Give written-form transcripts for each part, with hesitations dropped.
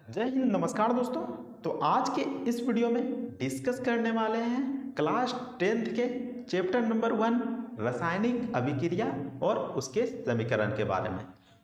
जय हिंद। नमस्कार दोस्तों। तो आज के इस वीडियो में डिस्कस करने वाले हैं क्लास 10th के चैप्टर नंबर 1 रासायनिक अभिक्रिया और उसके समीकरण के बारे में।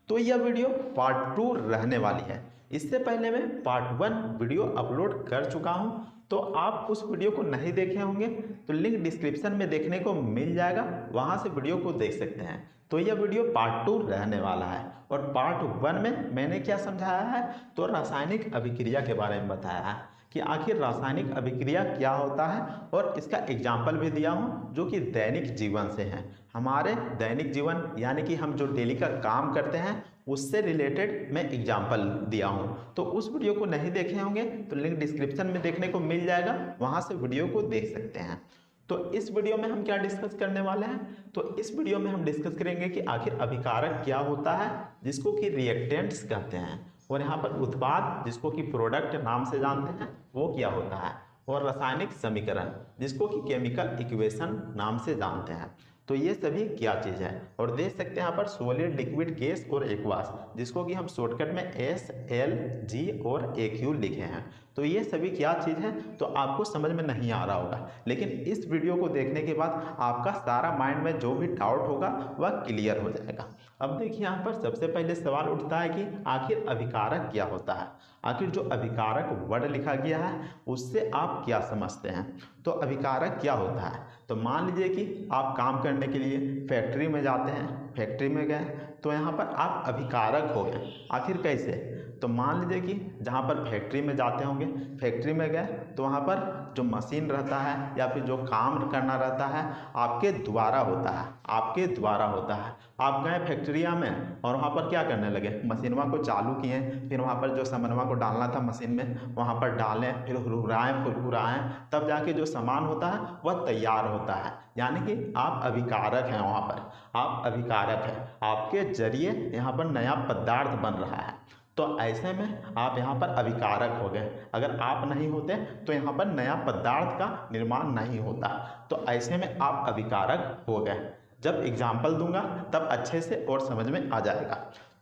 तो यह वीडियो पार्ट 2 रहने वाली है। इससे पहले मैं पार्ट 1 वीडियो अपलोड कर चुका हूं, तो आप उस वीडियो को नहीं देखे होंगे तो लिंक डिस्क्रिप्शन में देखने को मिल जाएगा, वहां से वीडियो को देख सकते हैं। तो यह वीडियो पार्ट 2 रहने वाला है और पार्ट 1 में मैंने क्या समझाया है, तो रासायनिक अभिक्रिया के बारे में बताया है कि आखिर रासायनिक अभिक्रिया क्या होता है और इसका एग्जाम्पल भी दिया हूँ जो कि दैनिक जीवन से है। हमारे दैनिक जीवन यानी कि हम जो डेली का काम करते हैं उससे रिलेटेड मैं एग्जाम्पल दिया हूँ। तो उस वीडियो को नहीं देखे होंगे तो लिंक डिस्क्रिप्शन में देखने को मिल जाएगा, वहाँ से वीडियो को देख सकते हैं। तो इस वीडियो में हम क्या डिस्कस करने वाले हैं, तो इस वीडियो में हम डिस्कस करेंगे कि आखिर अभिकारक क्या होता है जिसको कि रिएक्टेंट्स कहते हैं, और यहाँ पर उत्पाद जिसको कि प्रोडक्ट नाम से जानते हैं वो क्या होता है, और रासायनिक समीकरण जिसको कि केमिकल इक्वेशन नाम से जानते हैं। तो ये सभी क्या चीज़ है, और देख सकते हैं यहाँ पर सॉलिड, लिक्विड, गैस और एक्वास जिसको कि हम शॉर्टकट में एस, एल, जी और AQ लिखे हैं। तो ये सभी क्या चीज़ है तो आपको समझ में नहीं आ रहा होगा, लेकिन इस वीडियो को देखने के बाद आपका सारा माइंड में जो भी डाउट होगा वह क्लियर हो जाएगा। अब देखिए यहाँ पर सबसे पहले सवाल उठता है कि आखिर अभिकारक क्या होता है। आखिर जो अभिकारक वर्ड लिखा गया है उससे आप क्या समझते हैं। तो अभिकारक क्या होता है, तो मान लीजिए कि आप काम करने के लिए फैक्ट्री में जाते हैं, फैक्ट्री में गए तो यहाँ पर आप अभिकारक हो गए। आखिर कैसे, तो मान लीजिए कि जहाँ पर फैक्ट्री में जाते होंगे, फैक्ट्री में गए तो वहाँ पर जो मशीन रहता है या फिर जो काम करना रहता है आपके द्वारा होता है, आपके द्वारा होता है। आप गए फैक्ट्रिया में और वहाँ पर क्या करने लगे, मशीनवा को चालू किए, फिर वहाँ पर जो सामानवा को डालना था मशीन में वहाँ पर डालें, फिर हुराएं, तब जाके जो सामान होता है वह तैयार होता है। यानी कि आप अभिकारक हैं, वहाँ पर आप अभिकारक हैं, आपके जरिए यहाँ पर नया पदार्थ बन रहा है। तो ऐसे में आप यहाँ पर अभिकारक हो गए। अगर आप नहीं होते तो यहाँ पर नया पदार्थ का निर्माण नहीं होता। तो ऐसे में आप अभिकारक हो गए। जब एग्जाम्पल दूंगा तब अच्छे से और समझ में आ जाएगा।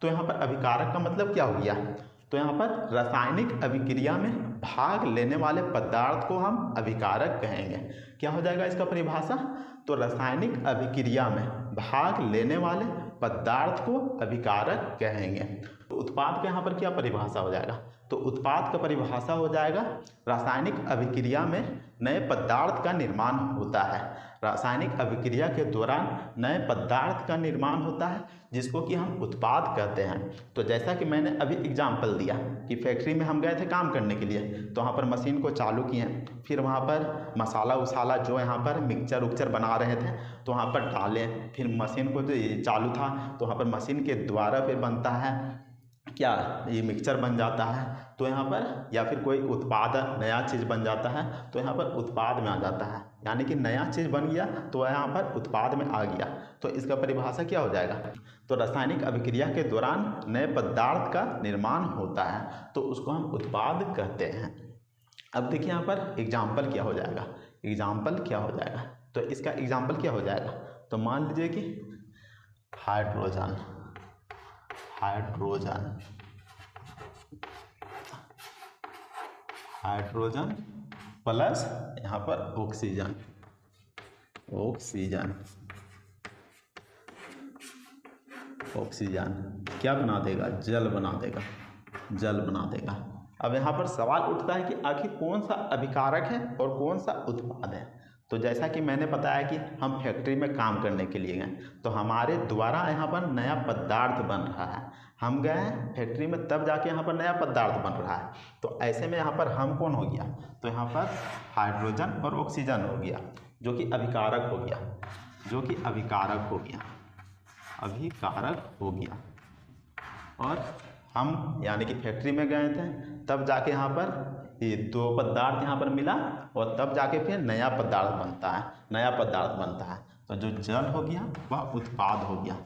तो यहाँ पर अभिकारक का मतलब क्या हो गया, तो यहाँ पर रासायनिक अभिक्रिया में भाग लेने वाले पदार्थ को हम अभिकारक कहेंगे। क्या हो जाएगा इसका परिभाषा, तो रासायनिक अभिक्रिया में भाग लेने वाले पदार्थ को अभिकारक कहेंगे। तो उत्पाद का यहाँ पर क्या परिभाषा हो जाएगा, तो उत्पाद का परिभाषा हो जाएगा रासायनिक अभिक्रिया में नए पदार्थ का निर्माण होता है। रासायनिक अभिक्रिया के दौरान नए पदार्थ का निर्माण होता है जिसको कि हम उत्पाद कहते हैं। तो जैसा कि मैंने अभी एग्जाम्पल दिया कि फैक्ट्री में हम गए थे काम करने के लिए, तो वहाँ पर मशीन को चालू किए, फिर वहाँ पर मसाला उसाला जो यहाँ पर मिक्सचर उक्चर बना रहे थे तो वहाँ पर डालें, फिर मशीन को जो चालू था तो वहाँ पर मशीन के द्वारा फिर बनता है क्या, ये मिक्सचर बन जाता है। तो यहाँ पर या फिर कोई उत्पाद नया चीज़ बन जाता है तो यहाँ पर उत्पाद में आ जाता है, यानी कि नया चीज़ बन गया तो यहाँ पर उत्पाद में आ गया। तो इसका परिभाषा क्या हो जाएगा, तो रासायनिक अभिक्रिया के दौरान नए पदार्थ का निर्माण होता है तो उसको हम उत्पाद कहते हैं। अब देखिए यहाँ पर एग्जाम्पल क्या हो जाएगा, एग्जाम्पल क्या हो जाएगा, तो इसका एग्जाम्पल क्या हो जाएगा, तो मान लीजिए कि हाइड्रोजन, हाइड्रोजन, हाइड्रोजन प्लस यहाँ पर ऑक्सीजन, ऑक्सीजन, ऑक्सीजन क्या बना देगा, जल बना देगा, जल बना देगा। अब यहाँ पर सवाल उठता है कि आखिर कौन सा अभिकारक है और कौन सा उत्पाद है। तो जैसा कि मैंने बताया कि हम फैक्ट्री में काम करने के लिए गए तो हमारे द्वारा यहाँ पर नया पदार्थ बन रहा है। हम गए फैक्ट्री में तब जाके यहाँ पर नया पदार्थ बन रहा है। तो ऐसे में यहाँ पर हम कौन हो गया, तो यहाँ पर हाइड्रोजन और ऑक्सीजन हो गया जो कि अभिकारक हो गया, जो कि अभिकारक हो गया, अभिकारक हो गया। और हम यानी कि फैक्ट्री में गए थे तब जाके यहाँ पर ये दो पदार्थ यहाँ पर मिला और तब जाके फिर नया पदार्थ बनता है, नया पदार्थ बनता है। तो जो जल हो गया वह उत्पाद हो गया,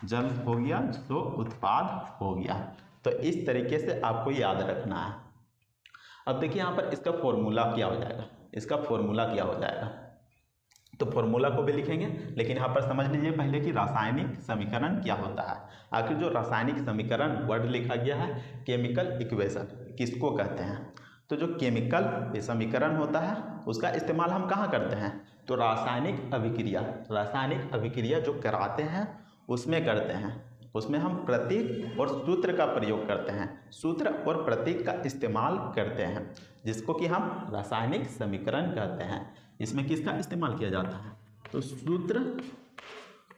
जल हो गया तो उत्पाद हो गया। तो इस तरीके से आपको याद रखना है। अब देखिए यहाँ पर इसका फॉर्मूला क्या हो जाएगा, इसका फॉर्मूला क्या हो जाएगा, तो फॉर्मूला को भी लिखेंगे, लेकिन यहाँ पर समझ लीजिए पहले कि रासायनिक समीकरण क्या होता है। आखिर जो रासायनिक समीकरण वर्ड लिखा गया है केमिकल इक्वेशन, किसको कहते हैं? तो जो केमिकल समीकरण होता है उसका इस्तेमाल हम कहाँ करते हैं? तो रासायनिक अभिक्रिया जो कराते हैं उसमें करते हैं। उसमें हम प्रतीक और सूत्र का प्रयोग करते हैं, सूत्र और प्रतीक का इस्तेमाल करते हैं, जिसको कि हम रासायनिक समीकरण कहते हैं। इसमें किसका इस्तेमाल किया जाता है? तो सूत्र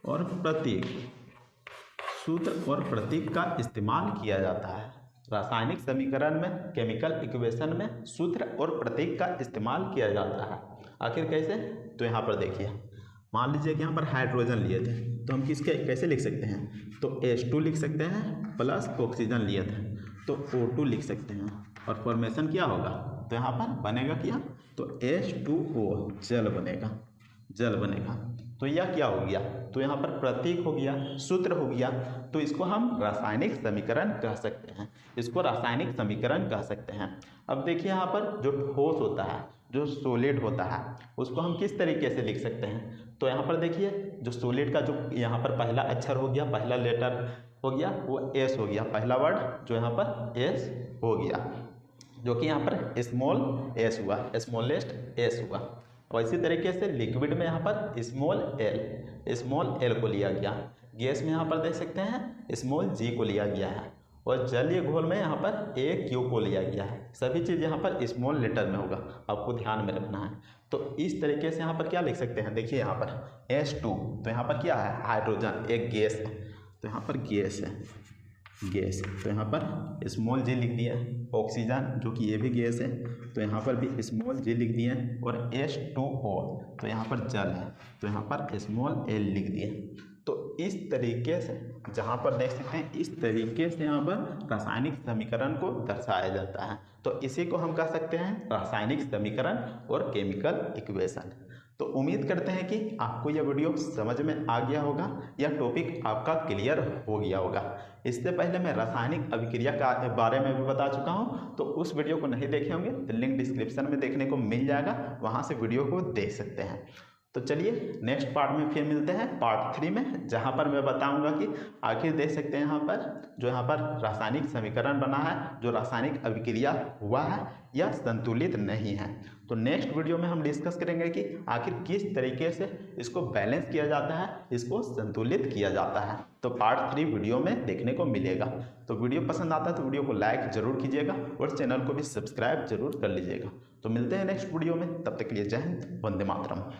और प्रतीक का इस्तेमाल किया जाता है। रासायनिक समीकरण में, केमिकल इक्वेशन में सूत्र और प्रतीक का इस्तेमाल किया जाता है। आखिर कैसे? तो यहाँ पर देखिए, मान लीजिए कि यहाँ पर हाइड्रोजन लिए थे, तो हम किसके कैसे लिख सकते हैं? तो H2 लिख सकते हैं प्लस ऑक्सीजन लिए थे तो O2 लिख सकते हैं। और फॉर्मेशन क्या होगा? तो यहाँ पर बनेगा क्या? तो H2O, जल बनेगा। तो यह क्या हो गया? तो यहाँ पर प्रतीक हो गया, सूत्र हो गया। तो इसको हम रासायनिक समीकरण कह सकते हैं, अब देखिए यहाँ पर जो ठोस होता है, जो सॉलिड होता है, उसको हम किस तरीके से लिख सकते हैं? तो यहाँ पर देखिए, जो सॉलिड का जो यहाँ पर पहला अक्षर हो गया, पहला लेटर हो गया, वो एस हो गया। पहला वर्ड जो यहाँ पर एस हो गया, जो कि यहाँ पर स्मॉल एस हुआ, स्मॉलेस्ट एस हुआ। और इसी तरीके से लिक्विड में यहाँ पर स्मॉल एल को लिया गया। गैस में यहाँ पर देख सकते हैं स्मॉल जी को लिया गया है। और जलीय घोल में यहाँ पर ए क्यू को लिया गया है। सभी चीज़ यहाँ पर स्मॉल लेटर में होगा, आपको ध्यान में रखना है। तो इस तरीके से यहाँ पर क्या लिख सकते हैं? देखिए यहाँ पर H2, तो यहाँ पर क्या है? हाइड्रोजन, एक गैस है, तो यहाँ पर गैस है, तो यहाँ पर स्मॉल जी लिख दिया। ऑक्सीजन, जो कि ये भी गैस है, तो यहाँ पर भी स्मॉल जी लिख दिए। और H2O, तो यहाँ पर जल है, तो यहाँ पर स्मॉल एल लिख दिए। तो इस तरीके से जहाँ पर देख सकते हैं, इस तरीके से यहाँ पर रासायनिक समीकरण को दर्शाया जाता है। तो इसी को हम कह सकते हैं रासायनिक समीकरण और केमिकल इक्वेशन। तो उम्मीद करते हैं कि आपको यह वीडियो समझ में आ गया होगा, यह टॉपिक आपका क्लियर हो गया होगा। इससे पहले मैं रासायनिक अभिक्रिया के बारे में भी बता चुका हूं, तो उस वीडियो को नहीं देखे होंगे तो लिंक डिस्क्रिप्शन में देखने को मिल जाएगा, वहां से वीडियो को देख सकते हैं। तो चलिए नेक्स्ट पार्ट में फिर मिलते हैं, पार्ट 3 में, जहां पर मैं बताऊंगा कि आखिर देख सकते हैं यहाँ पर जो यहाँ पर रासायनिक समीकरण बना है, जो रासायनिक अभिक्रिया हुआ है, यह संतुलित नहीं है। तो नेक्स्ट वीडियो में हम डिस्कस करेंगे कि आखिर किस तरीके से इसको बैलेंस किया जाता है, इसको संतुलित किया जाता है। तो पार्ट 3 वीडियो में देखने को मिलेगा। तो वीडियो पसंद आता है तो वीडियो को लाइक जरूर कीजिएगा और चैनल को भी सब्सक्राइब जरूर कर लीजिएगा। तो मिलते हैं नेक्स्ट वीडियो में, तब तक के लिए जय हिंद, वंदे मातरम।